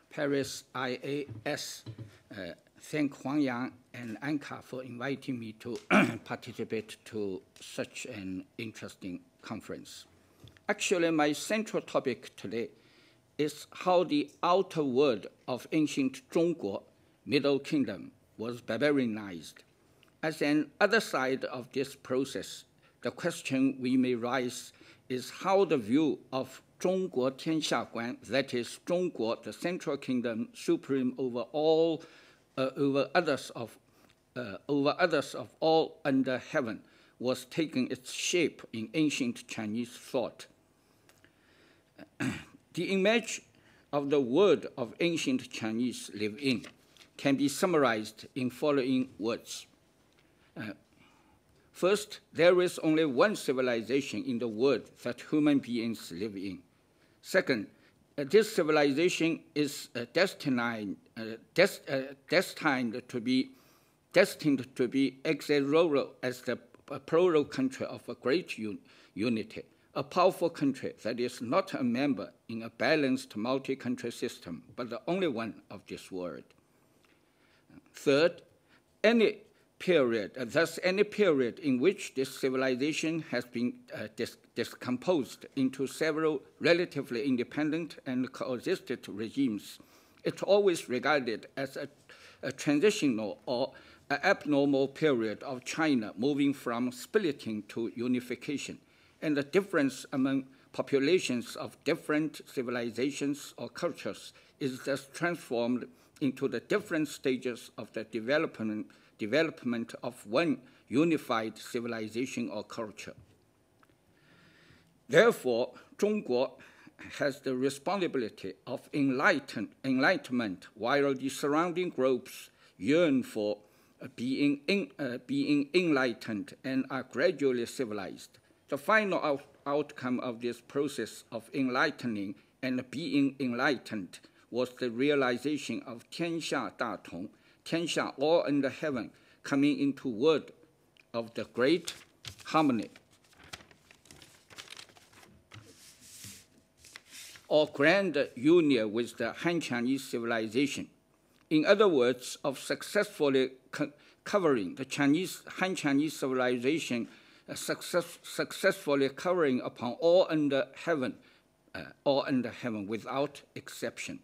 Paris IAS, thank Huang and Anca for inviting me to participate to such an interesting conference. Actually, my central topic today is how the outer world of ancient Zhongguo, Middle Kingdom, was barbarianized. As an other side of this process, the question we may raise is how the view of Zhongguo Tianxiaguan, that is, Zhongguo, the central kingdom, supreme over all, over others of all under heaven, was taking its shape in ancient Chinese thought. The image of the world of ancient Chinese live in can be summarized in following words. First, there is only one civilization in the world that human beings live in. Second, this civilization is destined to be exerero as the plural country of a great unity, a powerful country that is not a member in a balanced multi-country system, but the only one of this world. Third, any period in which this civilization has been discomposed into several relatively independent and coexistent regimes, it's always regarded as a transitional or an abnormal period of China moving from splitting to unification, and the difference among populations of different civilizations or cultures is thus transformed into the different stages of the development of one unified civilization or culture. Therefore, Zhongguo has the responsibility of enlightenment, while the surrounding groups yearn for being enlightened and are gradually civilized. The final outcome of this process of enlightening and being enlightened was the realization of Tianxia Datong, Tianxia, all under heaven, coming into world of the great harmony, or grand union with the Han Chinese civilization. In other words, of successfully covering the Han Chinese civilization, successfully covering upon all under heaven without exception.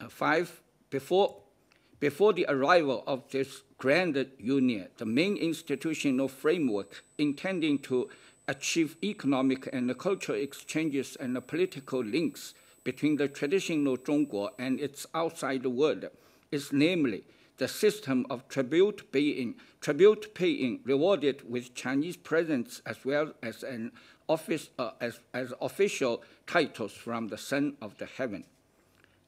5, before the arrival of this grand union, the main institutional framework intending to achieve economic and cultural exchanges and political links between the traditional Zhongguo and its outside world is namely the system of tribute paying rewarded with Chinese presents as well as as official titles from the Son of the Heaven.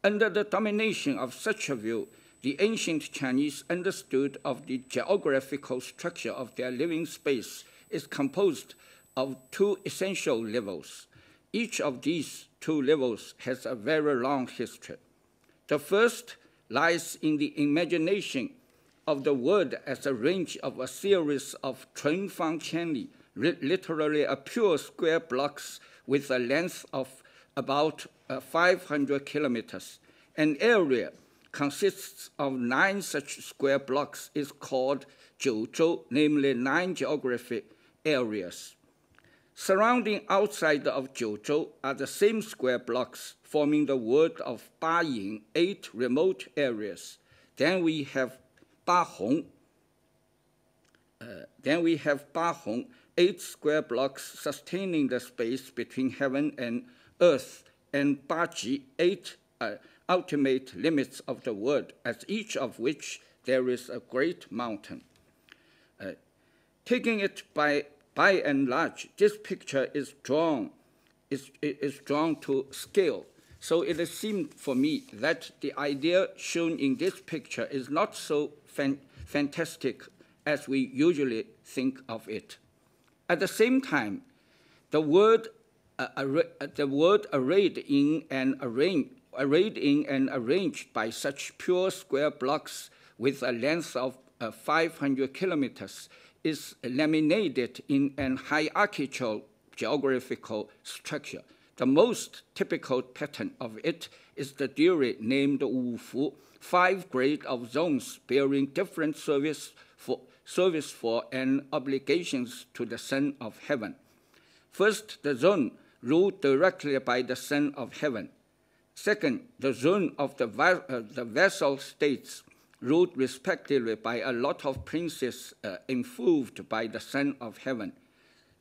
Under the domination of such a view, the ancient Chinese understood of the geographical structure of their living space is composed of two essential levels. Each of these two levels has a very long history. The first lies in the imagination of the world as a range of a series of 纯方千里, literally a pure square blocks with a length of about 500 kilometers. An area consists of 9 such square blocks is called 九州, namely 9 geographic areas. Surrounding outside of 九州 are the same square blocks forming the world of 八营, 8 remote areas. Then we have 八洪, 8 square blocks sustaining the space between heaven and earth, and 八极, 8 ultimate limits of the world, as each of which there is a great mountain. Taking it by and large, this picture is drawn to scale. So it seemed for me that the idea shown in this picture is not so fantastic as we usually think of it. At the same time, the word arrayed in and arranged by such pure square blocks with a length of 500 kilometers is laminated in an hierarchical geographical structure. The most typical pattern of it is the theory named Wu Fu, 5 grades of zones bearing different service for and obligations to the Son of Heaven. First, the zone ruled directly by the Son of Heaven. Second, the zone of the vassal states ruled respectively by a lot of princes influenced by the Son of Heaven.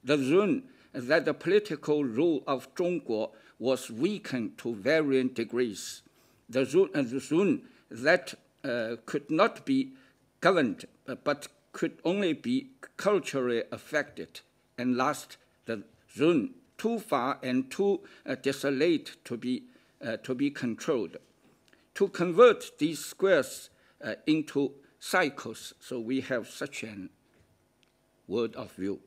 The zone that the political rule of Zhongguo was weakened to varying degrees. The zone that could not be governed but could only be culturally affected. And last, the zone too far and too desolate to be controlled. To convert these squares into cycles, so we have such an word of view.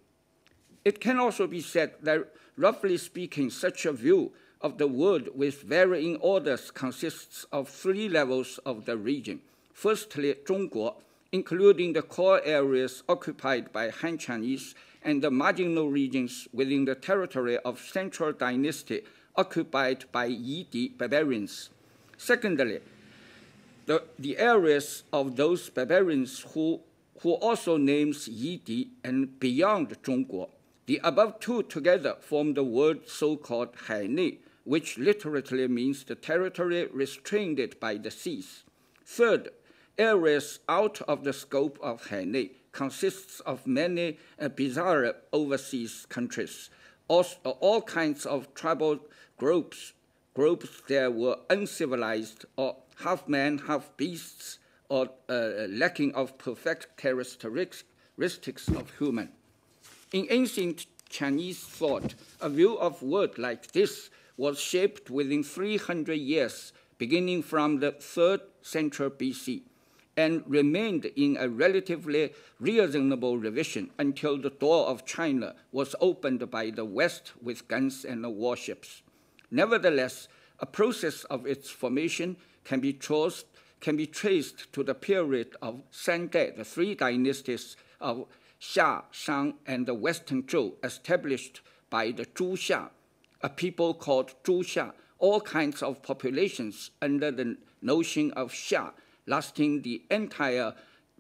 It can also be said that, roughly speaking, such a view of the world with varying orders consists of 3 levels of the region. Firstly, Zhongguo, including the core areas occupied by Han Chinese and the marginal regions within the territory of Central Dynasty occupied by Yidi barbarians. Secondly, the areas of those barbarians who also names Yidi and beyond Zhongguo. The above 2 together form the word so-called Hainei, which literally means the territory restrained by the seas. Third, areas out of the scope of Hainei consists of many bizarre overseas countries. All kinds of tribal groups there were uncivilized or half man, half beasts, or lacking of perfect characteristics of human. In ancient Chinese thought, a view of world like this was shaped within 300 years, beginning from the 3rd century BC, and remained in a relatively reasonable revision until the door of China was opened by the West with guns and warships. Nevertheless, a process of its formation can be traced to the period of Shanghai, the 3 dynasties of Xia, Shang, and the Western Zhou, established by the Zhuxia, a people called Zhuxia, all kinds of populations under the notion of Xia, lasting the entire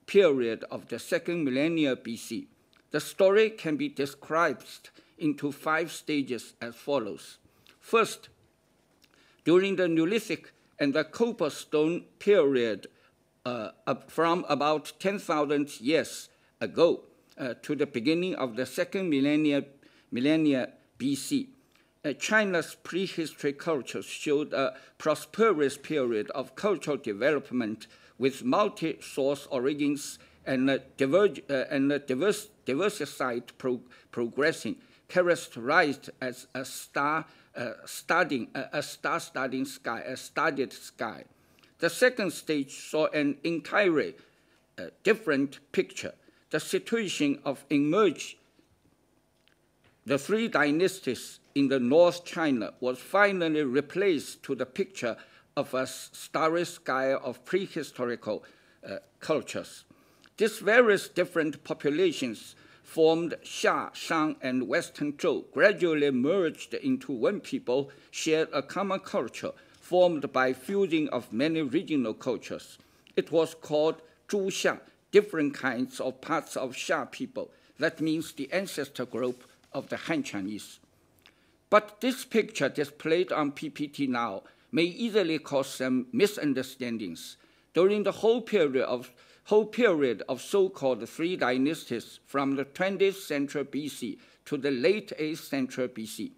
period of the 2nd millennia BC. The story can be described into 5 stages as follows. First, during the Neolithic and the Copperstone period from about 10,000 years ago to the beginning of the 2nd millennia BC, China's prehistory culture showed a prosperous period of cultural development with multi-source origins and diversified progressing, characterized as a studded sky. The second stage saw an entirely different picture. The situation of emerged the 3 dynasties in the North China was finally replaced to the picture of a starry sky of prehistorical cultures. These various different populations formed Xia, Shang, and Western Zhou, gradually merged into one people, shared a common culture formed by fusing of many regional cultures. It was called Zhuxia, different kinds of parts of Xia people. That means the ancestor group of the Han Chinese. But this picture displayed on PPT now may easily cause some misunderstandings. During the whole period of so-called 3 dynasties from the 20th century BC to the late 8th century BC,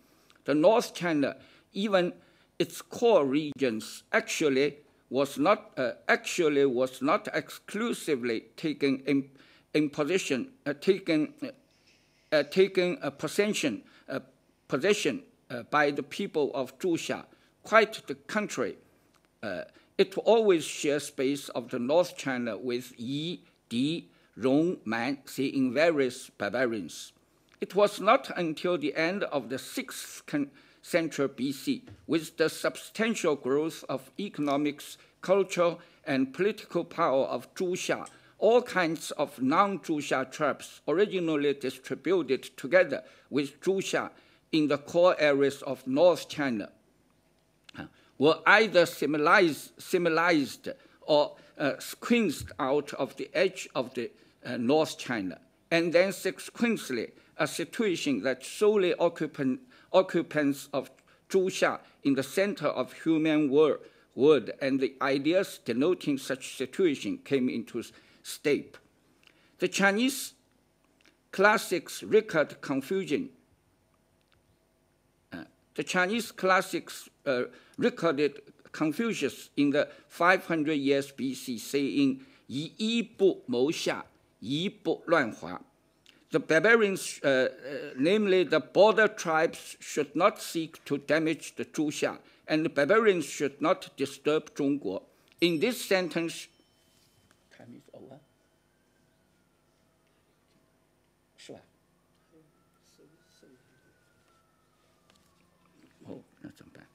the North China, even its core regions, actually was not exclusively taken in possession by the people of Zhuxia. Quite the contrary. It always shared space of the North China with Yi, Di, Rong, Man, in various barbarians. It was not until the end of the 6th century BC, with the substantial growth of economics, culture, and political power of Zhuxia, all kinds of non-Zhuxia tribes originally distributed together with Zhuxia in the core areas of North China were either symbolized or squeezed out of the edge of the North China, and then subsequently a situation that solely occupants of Zhuxia in the center of human world, and the ideas denoting such situation came into state. The Chinese classics record confusion. The Chinese classics recorded Confucius in the 500 years BC saying, 以一不谋下，一不乱华. The barbarians, namely the border tribes, should not seek to damage the Zhuxia, and the barbarians should not disturb Zhongguo. In this sentence, time is over. 是吧？哦，那怎么办？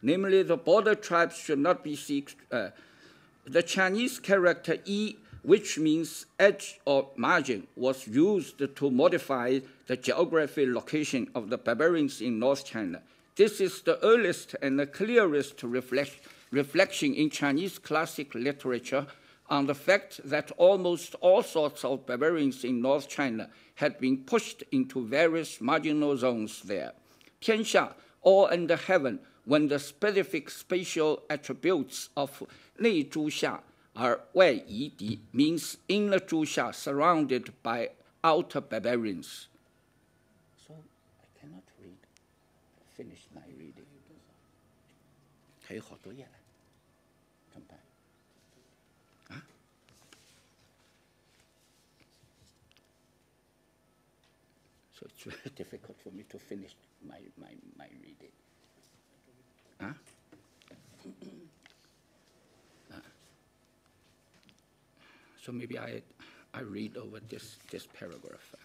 Namely, the border tribes should not be seeked. The Chinese character yi, which means edge or margin, was used to modify the geographic location of the barbarians in North China. This is the earliest and the clearest reflection in Chinese classic literature on the fact that almost all sorts of barbarians in North China had been pushed into various marginal zones there. 天下, all under heaven, when the specific spatial attributes of 内诸夏 are 外夷狄, means inner Zhuxia surrounded by outer barbarians. So I cannot finish my reading. 还有好多页呢，怎么办？啊？ So it's very difficult for me to finish my reading. Huh? So maybe I read over this paragraph.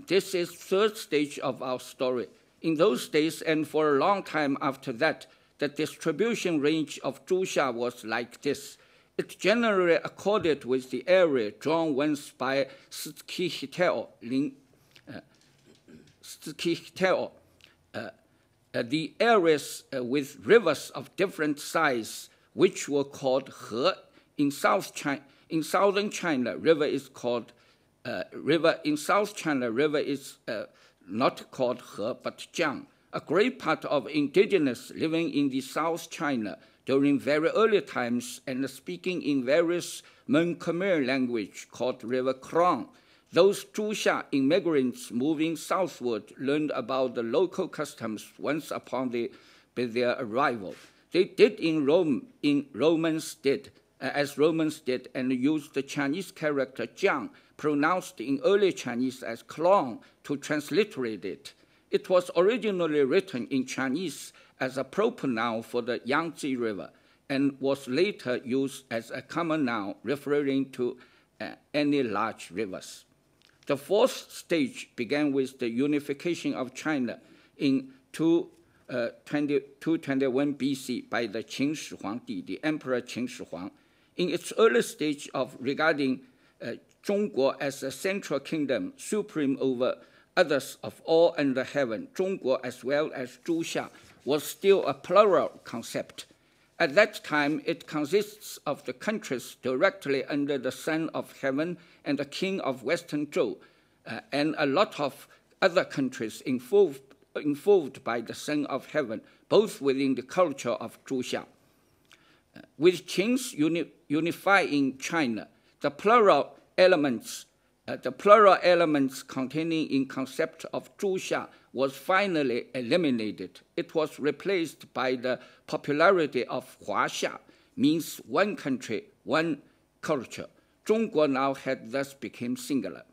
This is third stage of our story. In those days and for a long time after that, the distribution range of Zhuxia was like this. It generally accorded with the area drawn once by Stikiteo, the areas with rivers of different size, which were called He. In southern China, river is called river. In South China, river is not called He, but Jiang. A great part of indigenous living in the South China during very early times and speaking in various Mon Khmer language called River Krong. Those Zhuxia immigrants moving southward learned about the local customs once upon their arrival. They did as Romans did, and used the Chinese character Jiang, pronounced in early Chinese as Klong, to transliterate it. It was originally written in Chinese as a proper noun for the Yangtze River, and was later used as a common noun referring to any large rivers. The fourth stage began with the unification of China in 221 BC by the Qin Shi Huangdi, the Emperor Qin Shi Huang. In its early stage of regarding Zhongguo as a central kingdom, supreme over others of all under heaven, Zhongguo as well as Zhuxia was still a plural concept. At that time, it consists of the countries directly under the Son of Heaven and the King of Western Zhou, and a lot of other countries involved by the Son of Heaven, both within the culture of Zhuxia. With Qin's unifying China, the plural elements containing in concept of Zhuxia was finally eliminated. It was replaced by the popularity of Huaxia, means one country, one culture. Zhongguo now had thus become singular.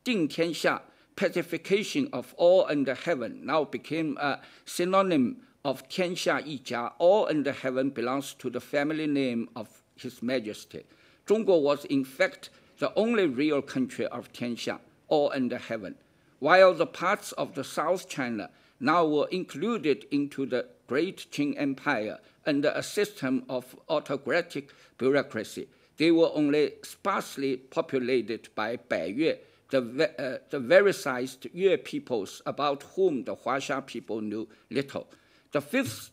Ding Tianxia, pacification of all under heaven, now became a synonym of Tianxia Yijia. All under heaven belongs to the family name of His Majesty. Zhongguo was in fact the only real country of Tianxia, all under heaven, while the parts of the South China now were included into the Great Qing Empire under a system of autocratic bureaucracy. They were only sparsely populated by Baiyue, the Vericized Yue peoples about whom the Huaxia people knew little. The fifth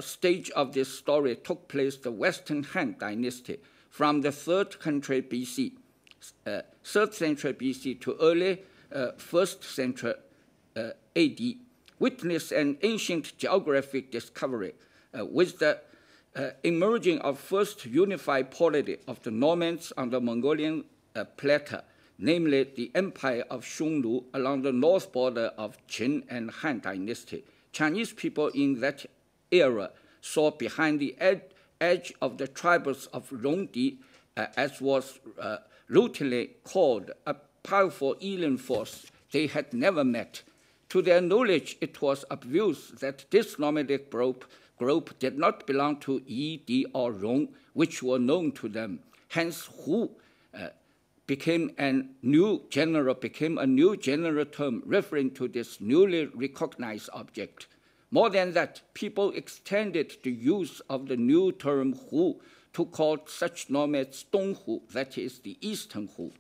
stage of this story took place the Western Han Dynasty from the 3rd century BC to early 1st century AD, witnessed an ancient geographic discovery with the emerging of first unified polity of the Normans on the Mongolian plateau, namely the Empire of Xiongnu along the north border of Qin and Han Dynasty. Chinese people in that era saw behind the edge of the tribes of Rongdi, as was routinely called, a powerful alien force they had never met. To their knowledge, it was obvious that this nomadic group did not belong to Yi, Di, or Rong, which were known to them. Hence, Hu became a new general term referring to this newly recognized object. More than that, people extended the use of the new term Hu to call such nomads Donghu, that is, the Eastern Hu.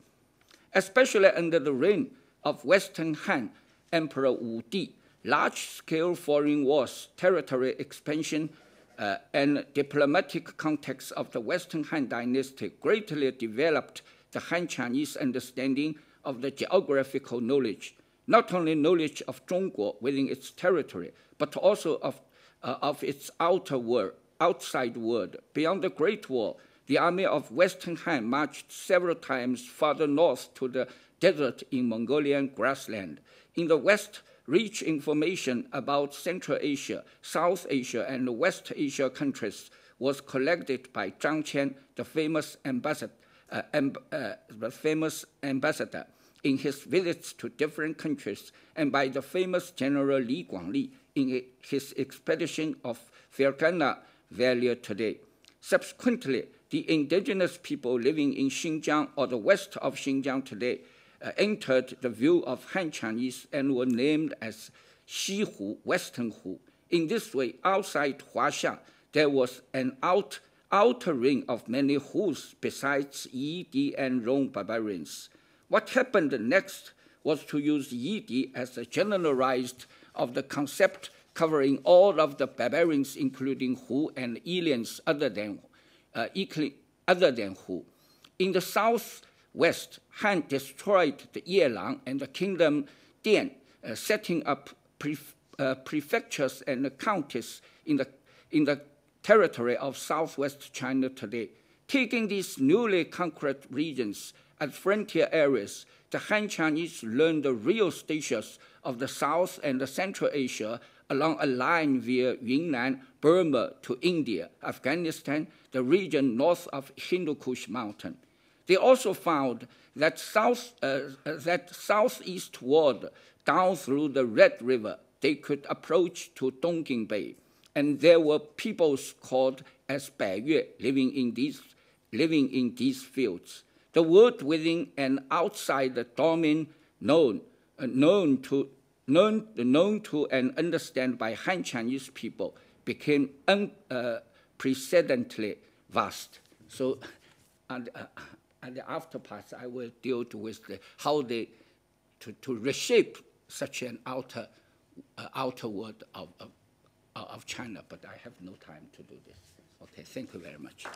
Especially under the reign of Western Han Emperor Wu Di, large-scale foreign wars, territory expansion, and diplomatic context of the Western Han Dynasty greatly developed the Han Chinese understanding of the geographical knowledge, not only knowledge of Zhongguo within its territory, but also of its outside world. Beyond the Great Wall, the army of Western Han marched several times farther north to the desert in Mongolian grassland. In the west, rich information about Central Asia, South Asia, and West Asia countries was collected by Zhang Qian, the famous ambassador, in his visits to different countries, and by the famous General Li Guangli in his expedition of Fergana Valley today. Subsequently, the indigenous people living in Xinjiang or the west of Xinjiang today entered the view of Han Chinese and were named as Xihu, Western Hu. In this way, outside Huaxia, there was an outer ring of many Hus besides Yi, Di, and Rong barbarians. What happened next was to use Yi, Di as a generalized of the concept covering all of the barbarians, including Hu and aliens other than Hu. In the southwest, Han destroyed the Yelang and the kingdom Dian, setting up prefectures and counties in the territory of southwest China today. Taking these newly conquered regions as frontier areas, the Han Chinese learned the real status of the South and the Central Asia along a line via Yunnan, Burma to India, Afghanistan, the region north of Hindu Kush Mountain. They also found that southeastward, down through the Red River, they could approach to Dongjing Bay, and there were peoples called as Baiyue living in these fields. The word within and outside the domain known to and understood by Han Chinese people became unprecedentedly vast. So, and the after parts, I will deal with how they to reshape such an outer world of China. But I have no time to do this. Okay, thank you very much.